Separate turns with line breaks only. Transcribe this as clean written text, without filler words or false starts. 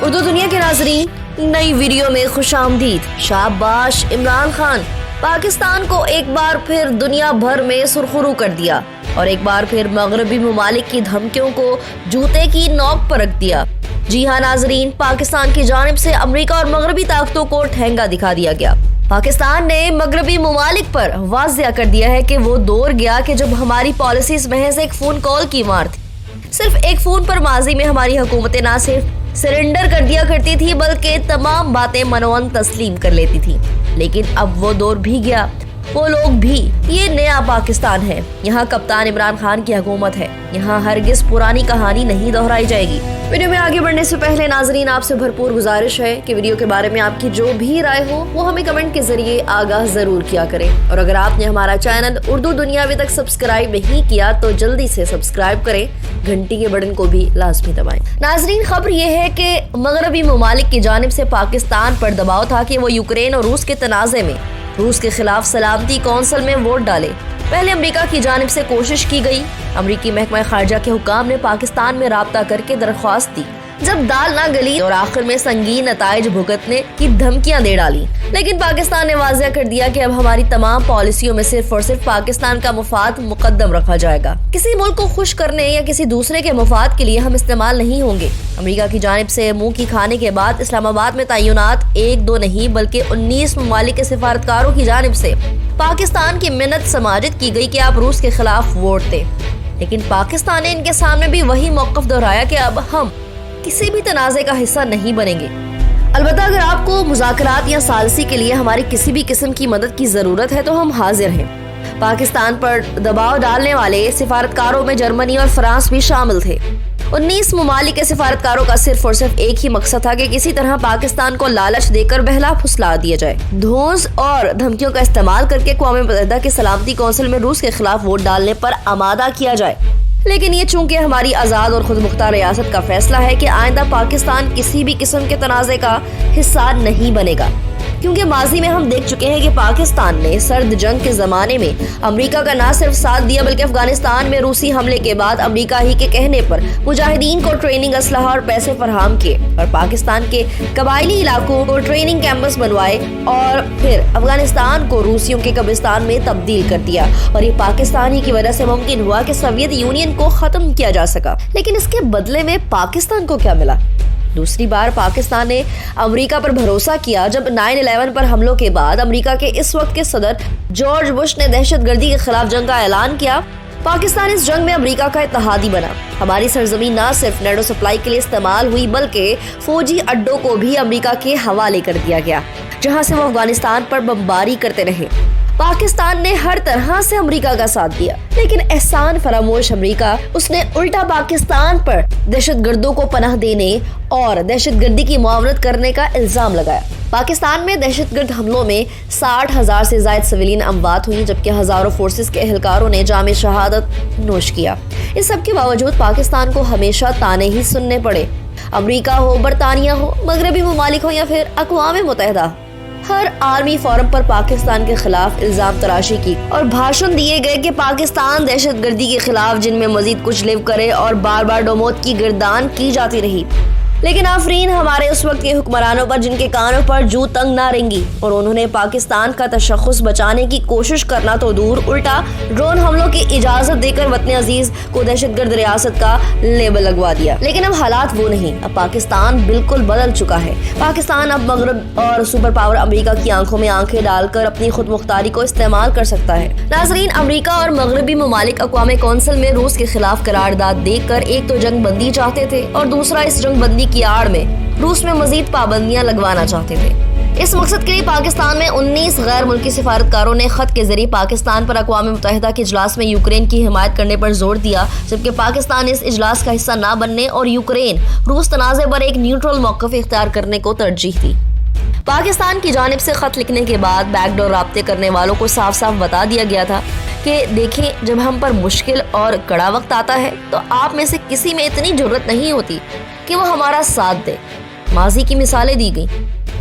اردو دنیا کے ناظرین، نئی ویڈیو میں خوش آمدید۔ شاباش عمران خان، پاکستان کو ایک بار پھر دنیا بھر میں سرخرو کر دیا اور ایک بار پھر مغربی ممالک کی دھمکیوں کو جوتے کی نوک پر رکھ دیا۔ جی ہاں ناظرین، پاکستان کی جانب سے امریکہ اور مغربی طاقتوں کو ٹھینگا دکھا دیا گیا۔ پاکستان نے مغربی ممالک پر واضح کر دیا ہے کہ وہ دور گیا کہ جب ہماری پالیسیز محض ایک فون کال کی مار تھی۔ صرف ایک فون پر ماضی میں ہماری حکومتیں نہ صرف سرنڈر کر دیا کرتی تھی بلکہ تمام باتیں منون تسلیم کر لیتی تھی۔ لیکن اب وہ دور بھی گیا، وہ لوگ بھی۔ یہ نیا پاکستان ہے، یہاں کپتان عمران خان کی حکومت ہے، یہاں ہرگز پرانی کہانی نہیں دہرائی جائے گی۔ ویڈیو میں آگے بڑھنے سے پہلے ناظرین آپ سے بھرپور گزارش ہے کہ ویڈیو کے بارے میں آپ کی جو بھی رائے ہو وہ ہمیں کمنٹ کے ذریعے آگاہ ضرور کیا کریں، اور اگر آپ نے ہمارا چینل اردو دنیا ابھی تک سبسکرائب نہیں کیا تو جلدی سے سبسکرائب کریں، گھنٹی کے بٹن کو بھی لازمی دبائیں۔ ناظرین، خبر یہ ہے کہ مغربی ممالک کی جانب سے پاکستان پر دباؤ تھا کہ وہ یوکرین اور روس کے تنازع میں روس کے خلاف سلامتی کونسل میں ووٹ ڈالے۔ پہلے امریکہ کی جانب سے کوشش کی گئی۔ امریکی محکمہ خارجہ کے حکام نے پاکستان میں رابطہ کر کے درخواست دی، جب دال نہ گلی اور آخر میں سنگین نتائج بھگتنے کی دھمکیاں دے ڈالی۔ لیکن پاکستان نے واضح کر دیا کہ اب ہماری تمام پالیسیوں میں صرف اور صرف پاکستان کا مفاد مقدم رکھا جائے گا۔ کسی ملک کو خوش کرنے یا کسی دوسرے کے مفاد کے لیے ہم استعمال نہیں ہوں گے۔ امریکہ کی جانب سے منہ کی کھانے کے بعد اسلام آباد میں تعینات ایک دو نہیں بلکہ 19 ممالک کے سفارتکاروں کی جانب سے پاکستان کی منت سماجت کی گئی کہ آپ روس کے خلاف ووٹ دیں۔ لیکن پاکستان نے ان کے سامنے بھی وہی موقف دہرایا کہ اب ہم کسی بھی تنازع کا حصہ نہیں بنیں گے۔ البتہ اگر آپ کو مذاکرات یا ثالثی کے لیے ہماری کسی بھی قسم کی مدد کی ضرورت ہے تو ہم حاضر ہیں۔ پاکستان پر دباؤ ڈالنے والے سفارتکاروں میں جرمنی اور فرانس بھی شامل تھے۔ 19 ممالک کے سفارتکاروں کا صرف اور صرف ایک ہی مقصد تھا کہ کسی طرح پاکستان کو لالچ دے کر بہلا پھسلا دیا جائے، دھونس اور دھمکیوں کا استعمال کر کے اقوام متحدہ کے سلامتی کونسل میں روس کے خلاف ووٹ ڈالنے پر آمادہ کیا جائے۔ لیکن یہ چونکہ ہماری آزاد اور خود مختار ریاست کا فیصلہ ہے کہ آئندہ پاکستان کسی بھی قسم کے تنازع کا حصہ نہیں بنے گا، کیونکہ ماضی میں ہم دیکھ چکے ہیں کہ پاکستان نے سرد جنگ کے زمانے میں امریکہ کا نہ صرف ساتھ دیا بلکہ افغانستان میں روسی حملے کے بعد امریکہ ہی کے کہنے پر مجاہدین کو ٹریننگ، اسلحہ اور پیسے فراہم کیے اور پاکستان کے قبائلی علاقوں کو ٹریننگ کیمپس بنوائے اور پھر افغانستان کو روسیوں کے قبرستان میں تبدیل کر دیا، اور یہ پاکستان ہی کی وجہ سے ممکن ہوا کہ سوویت یونین کو ختم کیا جا سکا۔ لیکن اس کے بدلے میں پاکستان کو کیا ملا؟ دوسری بار پاکستان نے امریکہ پر بھروسہ کیا جب 9/11 پر حملوں کے بعد امریکہ کے اس وقت کے صدر جارج بش نے دہشت گردی کے خلاف جنگ کا اعلان کیا۔ پاکستان اس جنگ میں امریکہ کا اتحادی بنا۔ ہماری سرزمین نہ صرف نیٹو سپلائی کے لیے استعمال ہوئی بلکہ فوجی اڈوں کو بھی امریکہ کے حوالے کر دیا گیا، جہاں سے وہ افغانستان پر بمباری کرتے رہے۔ پاکستان نے ہر طرح سے امریکہ کا ساتھ دیا، لیکن احسان فراموش امریکہ، اس نے الٹا پاکستان پر دہشت گردوں کو پناہ دینے اور دہشت گردی کی معاونت کرنے کا الزام لگایا۔ پاکستان میں دہشت گرد حملوں میں 60,000 سے زائد سویلین اموات ہوئی جبکہ ہزاروں فورسز کے اہلکاروں نے جام شہادت نوش کیا۔ اس سب کے باوجود پاکستان کو ہمیشہ تانے ہی سننے پڑے، امریکہ ہو، برطانیہ ہو، مغربی ممالک ہو یا پھر اقوام متحدہ۔ ہر عالمی فورم پر پاکستان کے خلاف الزام تراشی کی اور بھاشن دیے گئے کہ پاکستان دہشت گردی کے خلاف جن میں مزید کچھ لیو کرے اور بار بار ڈوموت کی گردان کی جاتی رہی۔ لیکن آفرین ہمارے اس وقت کے حکمرانوں پر جن کے کانوں پر جو تنگ نہ رنگی، اور انہوں نے پاکستان کا تشخص بچانے کی کوشش کرنا تو دور، الٹا ڈرون حملوں کی اجازت دے کر وطن عزیز کو دہشت گرد ریاست کا لیبل لگوا دیا۔ لیکن اب حالات وہ نہیں، اب پاکستان بالکل بدل چکا ہے۔ پاکستان اب مغرب اور سپر پاور امریکہ کی آنکھوں میں آنکھیں ڈال کر اپنی خود مختاری کو استعمال کر سکتا ہے۔ ناظرین، امریکہ اور مغربی ممالک اقوام کونسل میں روس کے خلاف قرارداد دے کر ایک تو جنگ بندی چاہتے تھے اور دوسرا اس جنگ بندی کی آڑ میں روس میں مزید پابندیاں لگوانا چاہتے تھے۔ اس مقصد کے لیے پاکستان میں 19 غیر ملکی سفارتکاروں نے خط کے ذریعے پاکستان پر اقوام متحدہ کے اجلاس میں یوکرین کی حمایت کرنے پر زور دیا، جبکہ پاکستان اس اجلاس کا حصہ نہ بننے اور یوکرین روس تنازع پر ایک نیوٹرل موقف اختیار کرنے کو ترجیح دی۔ پاکستان کی جانب سے خط لکھنے کے بعد بیک ڈور رابطے کرنے والوں کو صاف صاف بتا دیا گیا تھا کہ دیکھیں، جب ہم پر مشکل اور کڑا وقت آتا ہے تو آپ میں سے کسی میں اتنی جرت نہیں ہوتی کہ وہ ہمارا ساتھ دے۔ ماضی کی مثالیں دی گئیں۔